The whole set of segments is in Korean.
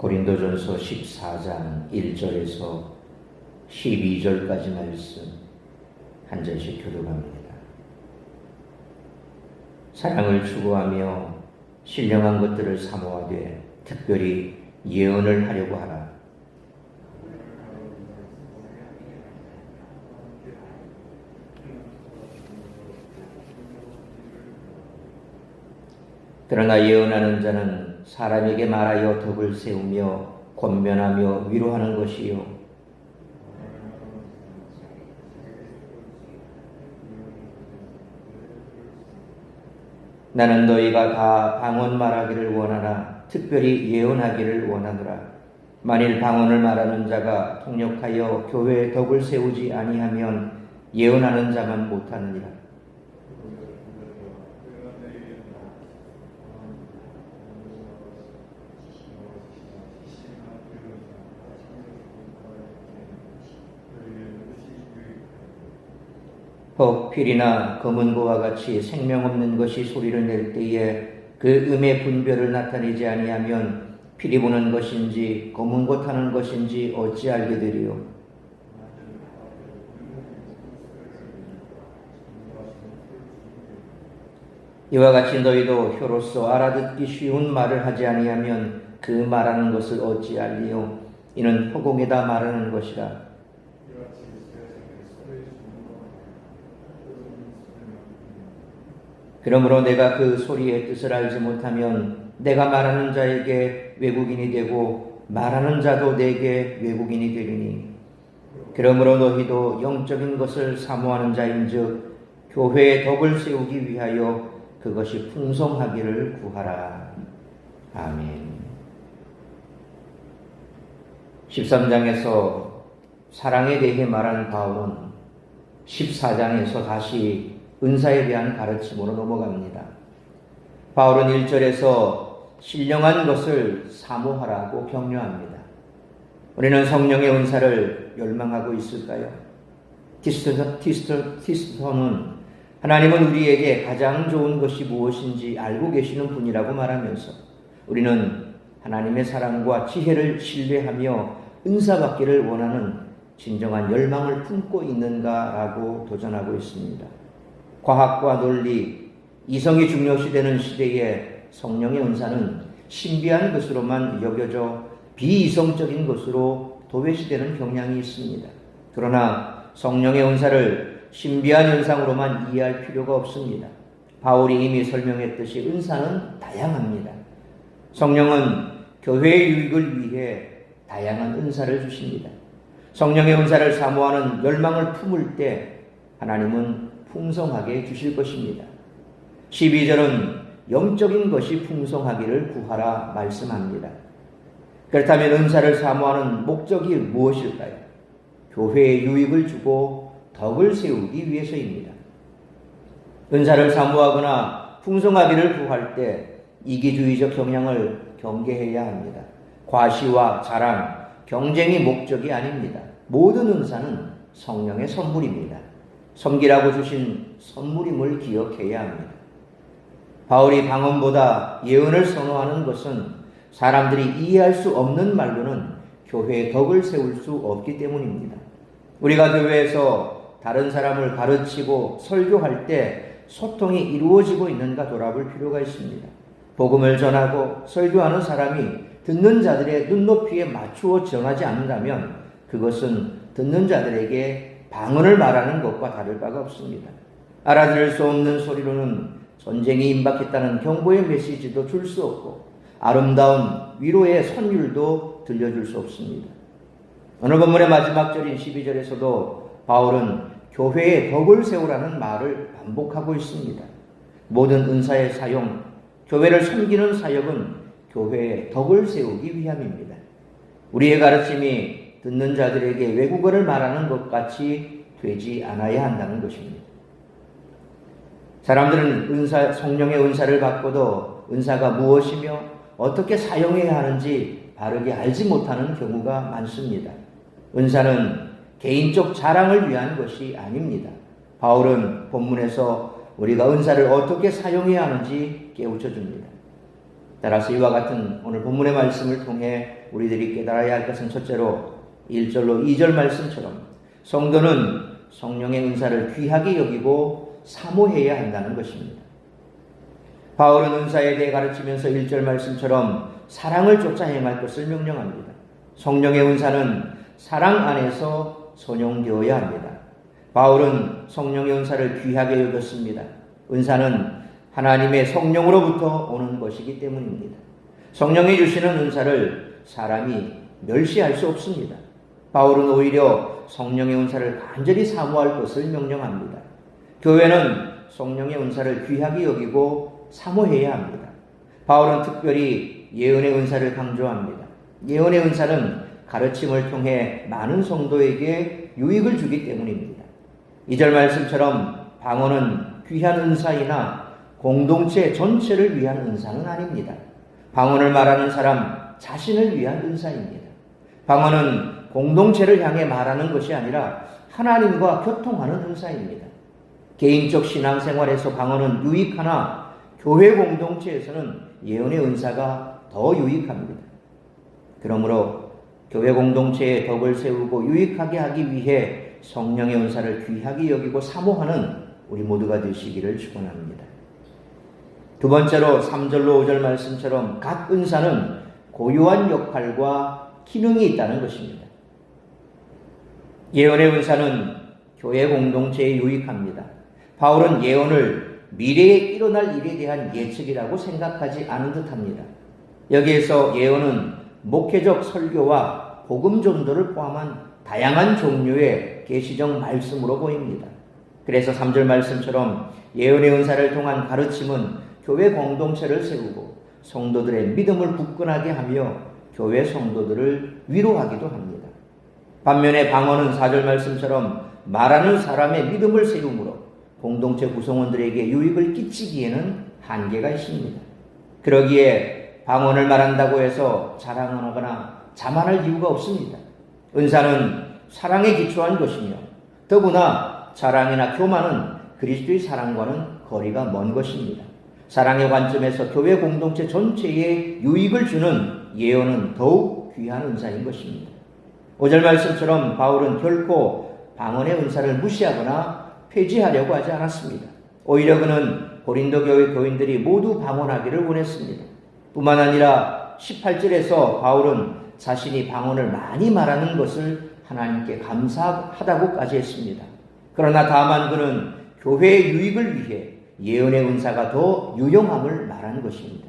고린도전서 14장 1절에서 12절까지 말씀 한 절씩 교독합니다. 사랑을 추구하며 신령한 것들을 사모하되 특별히 예언을 하려고 하라. 그러나 예언하는 자는 사람에게 말하여 덕을 세우며 권면하며 위로하는 것이요, 나는 너희가 다 방언 말하기를 원하나 특별히 예언하기를 원하노라. 만일 방언을 말하는 자가 통역하여 교회에 덕을 세우지 아니하면 예언하는 자만 못하느니라. 혹 필이나 검은 고와 같이 생명 없는 것이 소리를 낼 때에 그 음의 분별을 나타내지 아니하면 필이 부는 것인지 검은 고 타는 것인지 어찌 알게 되리요. 이와 같이 너희도 혀로서 알아듣기 쉬운 말을 하지 아니하면 그 말하는 것을 어찌 알리요. 이는 허공에다 말하는 것이라. 그러므로 내가 그 소리의 뜻을 알지 못하면 내가 말하는 자에게 외국인이 되고 말하는 자도 내게 외국인이 되리니, 그러므로 너희도 영적인 것을 사모하는 자인즉 교회의 덕을 세우기 위하여 그것이 풍성하기를 구하라. 아멘. 13장에서 사랑에 대해 말한 바울은 14장에서 다시 은사에 대한 가르침으로 넘어갑니다. 바울은 1절에서 신령한 것을 사모하라고 격려합니다. 우리는 성령의 은사를 열망하고 있을까요? 티스토는 하나님은 우리에게 가장 좋은 것이 무엇인지 알고 계시는 분이라고 말하면서 우리는 하나님의 사랑과 지혜를 신뢰하며 은사받기를 원하는 진정한 열망을 품고 있는가라고 도전하고 있습니다. 과학과 논리, 이성이 중요시되는 시대에 성령의 은사는 신비한 것으로만 여겨져 비이성적인 것으로 도외시되는 경향이 있습니다. 그러나 성령의 은사를 신비한 현상으로만 이해할 필요가 없습니다. 바울이 이미 설명했듯이 은사는 다양합니다. 성령은 교회의 유익을 위해 다양한 은사를 주십니다. 성령의 은사를 사모하는 열망을 품을 때 하나님은 풍성하게 주실 것입니다. 12절은 영적인 것이 풍성하기를 구하라 말씀합니다. 그렇다면 은사를 사모하는 목적이 무엇일까요? 교회에 유익을 주고 덕을 세우기 위해서입니다. 은사를 사모하거나 풍성하기를 구할 때 이기주의적 경향을 경계해야 합니다. 과시와 자랑, 경쟁이 목적이 아닙니다. 모든 은사는 성령의 선물입니다. 섬기라고 주신 선물임을 기억해야 합니다. 바울이 방언보다 예언을 선호하는 것은 사람들이 이해할 수 없는 말로는 교회의 덕을 세울 수 없기 때문입니다. 우리가 교회에서 다른 사람을 가르치고 설교할 때 소통이 이루어지고 있는가 돌아볼 필요가 있습니다. 복음을 전하고 설교하는 사람이 듣는 자들의 눈높이에 맞추어 전하지 않는다면 그것은 듣는 자들에게 방언을 말하는 것과 다를 바가 없습니다. 알아들을 수 없는 소리로는 전쟁이 임박했다는 경고의 메시지도 줄 수 없고 아름다운 위로의 선율도 들려줄 수 없습니다. 오늘 본문의 마지막 절인 12절에서도 바울은 교회에 덕을 세우라는 말을 반복하고 있습니다. 모든 은사의 사용, 교회를 섬기는 사역은 교회에 덕을 세우기 위함입니다. 우리의 가르침이 듣는 자들에게 외국어를 말하는 것 같이 되지 않아야 한다는 것입니다. 사람들은 성령의 은사를 받고도 은사가 무엇이며 어떻게 사용해야 하는지 바르게 알지 못하는 경우가 많습니다. 은사는 개인적 자랑을 위한 것이 아닙니다. 바울은 본문에서 우리가 은사를 어떻게 사용해야 하는지 깨우쳐 줍니다. 따라서 이와 같은 오늘 본문의 말씀을 통해 우리들이 깨달아야 할 것은 첫째로 1절로 2절 말씀처럼 성도는 성령의 은사를 귀하게 여기고 사모해야 한다는 것입니다. 바울은 은사에 대해 가르치면서 1절 말씀처럼 사랑을 쫓아 행할 것을 명령합니다. 성령의 은사는 사랑 안에서 선용되어야 합니다. 바울은 성령의 은사를 귀하게 여겼습니다. 은사는 하나님의 성령으로부터 오는 것이기 때문입니다. 성령이 주시는 은사를 사람이 멸시할 수 없습니다. 바울은 오히려 성령의 은사를 간절히 사모할 것을 명령합니다. 교회는 성령의 은사를 귀하게 여기고 사모해야 합니다. 바울은 특별히 예언의 은사를 강조합니다. 예언의 은사는 가르침을 통해 많은 성도에게 유익을 주기 때문입니다. 2절 말씀처럼 방언은 귀한 은사이나 공동체 전체를 위한 은사는 아닙니다. 방언을 말하는 사람 자신을 위한 은사입니다. 방언은 공동체를 향해 말하는 것이 아니라 하나님과 교통하는 은사입니다. 개인적 신앙생활에서 방언은 유익하나 교회 공동체에서는 예언의 은사가 더 유익합니다. 그러므로 교회 공동체의 덕을 세우고 유익하게 하기 위해 성령의 은사를 귀하게 여기고 사모하는 우리 모두가 되시기를 축원합니다. 두 번째로 3절로 5절 말씀처럼 각 은사는 고유한 역할과 기능이 있다는 것입니다. 예언의 은사는 교회 공동체에 유익합니다. 바울은 예언을 미래에 일어날 일에 대한 예측이라고 생각하지 않은 듯합니다. 여기에서 예언은 목회적 설교와 복음 전도를 포함한 다양한 종류의 계시적 말씀으로 보입니다. 그래서 3절 말씀처럼 예언의 은사를 통한 가르침은 교회 공동체를 세우고 성도들의 믿음을 굳건하게 하며 교회 성도들을 위로하기도 합니다. 반면에 방언은 4절 말씀처럼 말하는 사람의 믿음을 세움으로 공동체 구성원들에게 유익을 끼치기에는 한계가 있습니다. 그러기에 방언을 말한다고 해서 자랑하거나 자만할 이유가 없습니다. 은사는 사랑에 기초한 것이며 더구나 자랑이나 교만은 그리스도의 사랑과는 거리가 먼 것입니다. 사랑의 관점에서 교회 공동체 전체에 유익을 주는 예언은 더욱 귀한 은사인 것입니다. 5절 말씀처럼 바울은 결코 방언의 은사를 무시하거나 폐지하려고 하지 않았습니다. 오히려 그는 고린도 교회 교인들이 모두 방언하기를 원했습니다. 뿐만 아니라 18절에서 바울은 자신이 방언을 많이 말하는 것을 하나님께 감사하다고까지 했습니다. 그러나 다만 그는 교회의 유익을 위해 예언의 은사가 더 유용함을 말하는 것입니다.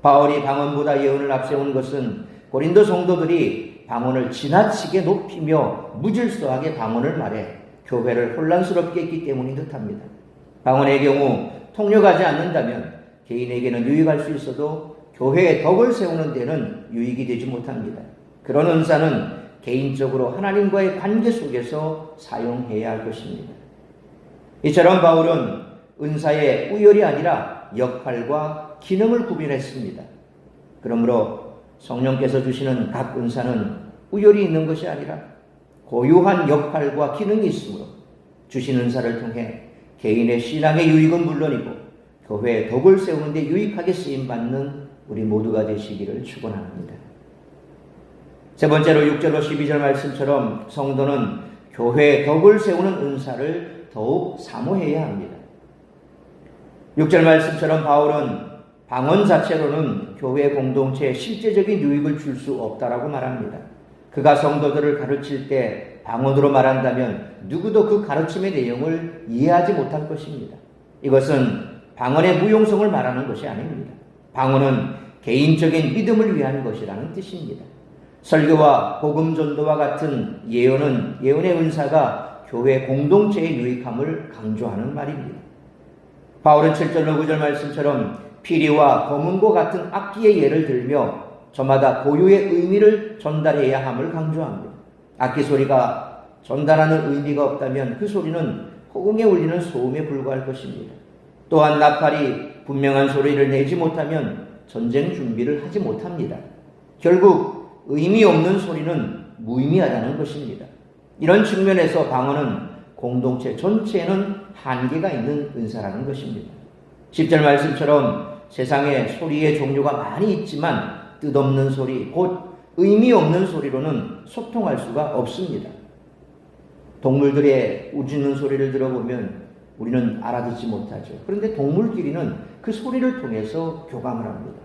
바울이 방언보다 예언을 앞세운 것은 고린도 성도들이 방언을 지나치게 높이며 무질서하게 방언을 말해 교회를 혼란스럽게 했기 때문인 듯합니다. 방언의 경우 통역하지 않는다면 개인에게는 유익할 수 있어도 교회의 덕을 세우는 데는 유익이 되지 못합니다. 그런 은사는 개인적으로 하나님과의 관계 속에서 사용해야 할 것입니다. 이처럼 바울은 은사의 우열이 아니라 역할과 기능을 구별했습니다. 그러므로 성령께서 주시는 각 은사는 우열이 있는 것이 아니라 고유한 역할과 기능이 있으므로 주신 은사를 통해 개인의 신앙의 유익은 물론이고 교회의 덕을 세우는 데 유익하게 쓰임받는 우리 모두가 되시기를 축원합니다. 세 번째로 6절로 12절 말씀처럼 성도는 교회의 덕을 세우는 은사를 더욱 사모해야 합니다. 6절 말씀처럼 바울은 방언 자체로는 교회 공동체에 실제적인 유익을 줄 수 없다라고 말합니다. 그가 성도들을 가르칠 때 방언으로 말한다면 누구도 그 가르침의 내용을 이해하지 못할 것입니다. 이것은 방언의 무용성을 말하는 것이 아닙니다. 방언은 개인적인 믿음을 위한 것이라는 뜻입니다. 설교와 복음 전도와 같은 예언의 은사가 교회 공동체의 유익함을 강조하는 말입니다. 바울은 7절로 9절 말씀처럼 피리와 검은고 같은 악기의 예를 들며 저마다 고유의 의미를 전달해야 함을 강조합니다. 악기 소리가 전달하는 의미가 없다면 그 소리는 허공에 울리는 소음에 불과할 것입니다. 또한 나팔이 분명한 소리를 내지 못하면 전쟁 준비를 하지 못합니다. 결국 의미 없는 소리는 무의미하다는 것입니다. 이런 측면에서 방언은 공동체 전체에는 한계가 있는 은사라는 것입니다. 10절 말씀처럼 세상에 소리의 종류가 많이 있지만 뜻없는 소리, 곧 의미 없는 소리로는 소통할 수가 없습니다. 동물들의 우짖는 소리를 들어보면 우리는 알아듣지 못하죠. 그런데 동물끼리는 그 소리를 통해서 교감을 합니다.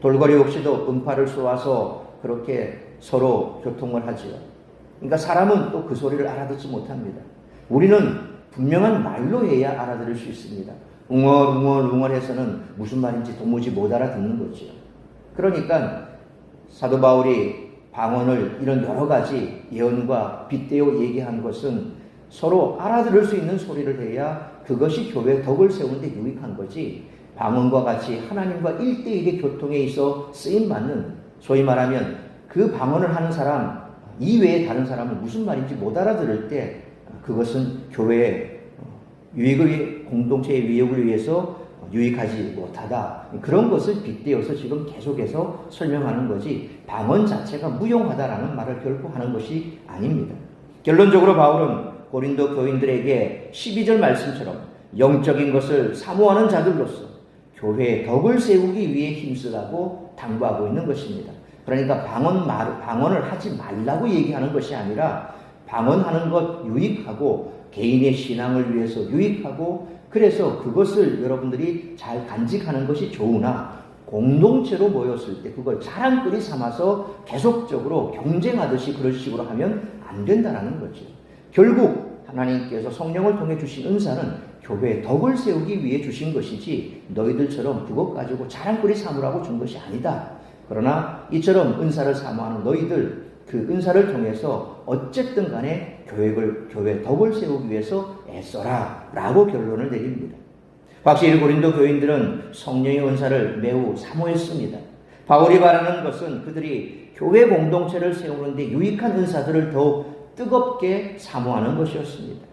돌고래 역시도 음파를 쏘아서 그렇게 서로 교통을 하지요. 그러니까 사람은 또 그 소리를 알아듣지 못합니다. 우리는 분명한 말로 해야 알아들을 수 있습니다. 웅얼해서는 무슨 말인지 도무지 못 알아듣는 거죠. 그러니까 사도 바울이 방언을 이런 여러 가지 예언과 빗대어 얘기한 것은 서로 알아들을 수 있는 소리를 해야 그것이 교회의 덕을 세우는데 유익한 거지, 방언과 같이 하나님과 1대1의 교통에 있어 쓰임받는, 소위 말하면 그 방언을 하는 사람 이외에 다른 사람은 무슨 말인지 못 알아들을 때 그것은 교회의 유익을, 공동체의 위협을 위해서 유익하지 못하다. 그런 것을 빗대어서 지금 계속해서 설명하는 거지, 방언 자체가 무용하다라는 말을 결코 하는 것이 아닙니다. 결론적으로 바울은 고린도 교인들에게 12절 말씀처럼 영적인 것을 사모하는 자들로서 교회의 덕을 세우기 위해 힘쓰라고 당부하고 있는 것입니다. 그러니까 방언을 하지 말라고 얘기하는 것이 아니라 방언하는 것 유익하고 개인의 신앙을 위해서 유익하고, 그래서 그것을 여러분들이 잘 간직하는 것이 좋으나 공동체로 모였을 때 그걸 자랑거리 삼아서 계속적으로 경쟁하듯이 그런 식으로 하면 안 된다는 거죠. 결국 하나님께서 성령을 통해 주신 은사는 교회의 덕을 세우기 위해 주신 것이지 너희들처럼 그것 가지고 자랑거리 삼으라고 준 것이 아니다. 그러나 이처럼 은사를 사모하는 너희들, 그 은사를 통해서 어쨌든 간에 교회의 덕을 세우기 위해서 애써라 라고 결론을 내립니다. 확실히 고린도 교인들은 성령의 은사를 매우 사모했습니다. 바울이 바라는 것은 그들이 교회 공동체를 세우는데 유익한 은사들을 더욱 뜨겁게 사모하는 것이었습니다.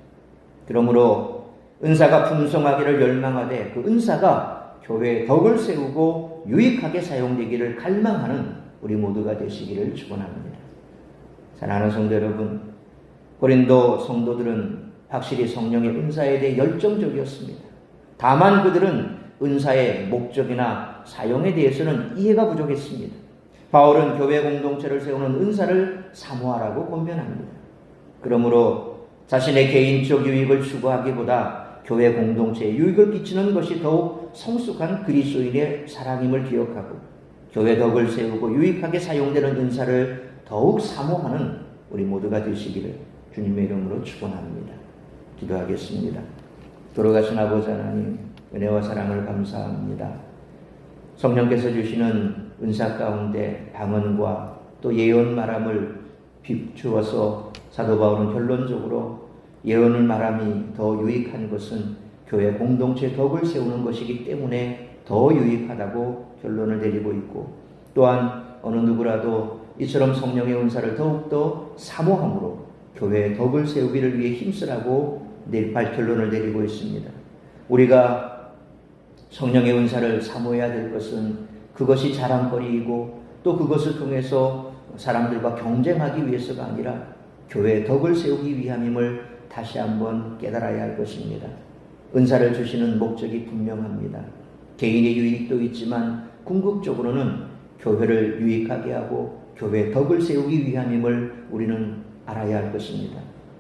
그러므로 은사가 풍성하기를 열망하되 그 은사가 교회의 덕을 세우고 유익하게 사용되기를 갈망하는 우리 모두가 되시기를 축원합니다. 사랑하는 성도 여러분, 고린도 성도들은 확실히 성령의 은사에 대해 열정적이었습니다. 다만 그들은 은사의 목적이나 사용에 대해서는 이해가 부족했습니다. 바울은 교회 공동체를 세우는 은사를 사모하라고 권면합니다. 그러므로 자신의 개인적 유익을 추구하기보다 교회 공동체에 유익을 끼치는 것이 더욱 성숙한 그리스도인의 사랑임을 기억하고 교회 덕을 세우고 유익하게 사용되는 은사를 더욱 사모하는 우리 모두가 되시기를 주님의 이름으로 축원합니다. 기도하겠습니다. 돌아가신 아버지 하나님, 은혜와 사랑을 감사합니다. 성령께서 주시는 은사 가운데 방언과 또 예언 말함을 비추어서 사도 바울은 결론적으로 예언을 말함이 더 유익한 것은 교회 공동체 덕을 세우는 것이기 때문에 더 유익하다고 결론을 내리고 있고, 또한 어느 누구라도 이처럼 성령의 은사를 더욱더 사모함으로 교회의 덕을 세우기를 위해 힘쓰라고 결론을 내리고 있습니다. 우리가 성령의 은사를 사모해야 될 것은 그것이 자랑거리이고 또 그것을 통해서 사람들과 경쟁하기 위해서가 아니라 교회의 덕을 세우기 위함임을 다시 한번 깨달아야 할 것입니다. 은사를 주시는 목적이 분명합니다. 개인의 유익도 있지만 궁극적으로는 교회를 유익하게 하고 교회의 덕을 세우기 위함임을 우리는 알아야 할 것입니다.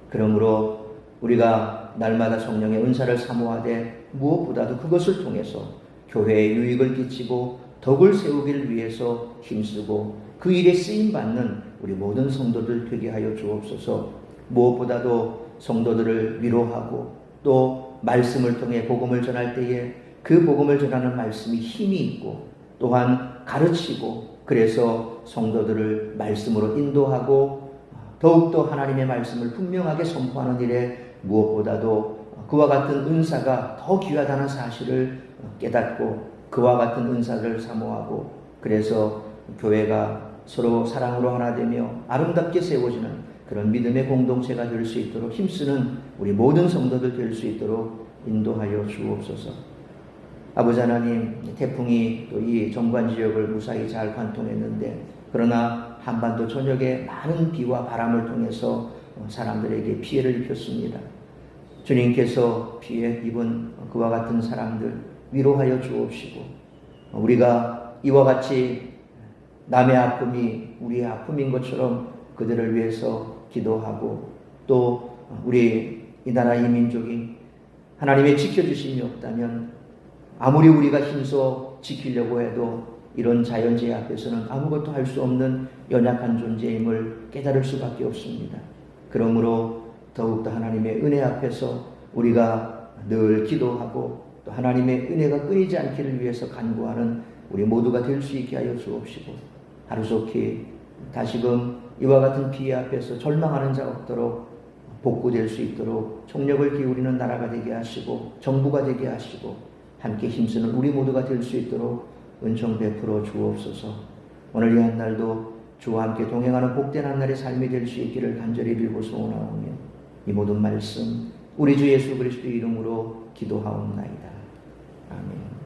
그러므로 우리가 날마다 성령의 은사를 사모하되 무엇보다도 그것을 통해서 교회에 유익을 끼치고 덕을 세우기를 위해서 힘쓰고 그 일에 쓰임받는 우리 모든 성도들 되게 하여 주옵소서. 무엇보다도 성도들을 위로하고 또 말씀을 통해 복음을 전할 때에 그 복음을 전하는 말씀이 힘이 있고 또한 가르치고, 그래서 성도들을 말씀으로 인도하고 더욱더 하나님의 말씀을 분명하게 선포하는 일에 무엇보다도 그와 같은 은사가 더 귀하다는 사실을 깨닫고 그와 같은 은사를 사모하고, 그래서 교회가 서로 사랑으로 하나 되며 아름답게 세워지는 그런 믿음의 공동체가 될 수 있도록 힘쓰는 우리 모든 성도들 될 수 있도록 인도하여 주옵소서. 아버지 하나님, 태풍이 또 이 정관 지역을 무사히 잘 관통했는데, 그러나 한반도 전역에 많은 비와 바람을 통해서 사람들에게 피해를 입혔습니다. 주님께서 피해 입은 그와 같은 사람들 위로하여 주옵시고, 우리가 이와 같이 남의 아픔이 우리의 아픔인 것처럼 그들을 위해서 기도하고 또 우리 이 나라 이 민족이 하나님의 지켜주심이 없다면 아무리 우리가 힘써 지키려고 해도 이런 자연재해 앞에서는 아무것도 할 수 없는 연약한 존재임을 깨달을 수밖에 없습니다. 그러므로 더욱더 하나님의 은혜 앞에서 우리가 늘 기도하고 또 하나님의 은혜가 끊이지 않기를 위해서 간구하는 우리 모두가 될 수 있게 하여 주옵시고, 하루속히 다시금 이와 같은 피해 앞에서 절망하는 자 없도록 복구될 수 있도록 총력을 기울이는 나라가 되게 하시고 정부가 되게 하시고 함께 힘쓰는 우리 모두가 될 수 있도록 은총 베풀어 주옵소서. 오늘 이 한날도 주와 함께 동행하는 복된 한날의 삶이 될 수 있기를 간절히 빌고 소원하오며 이 모든 말씀 우리 주 예수 그리스도의 이름으로 기도하옵나이다. 아멘.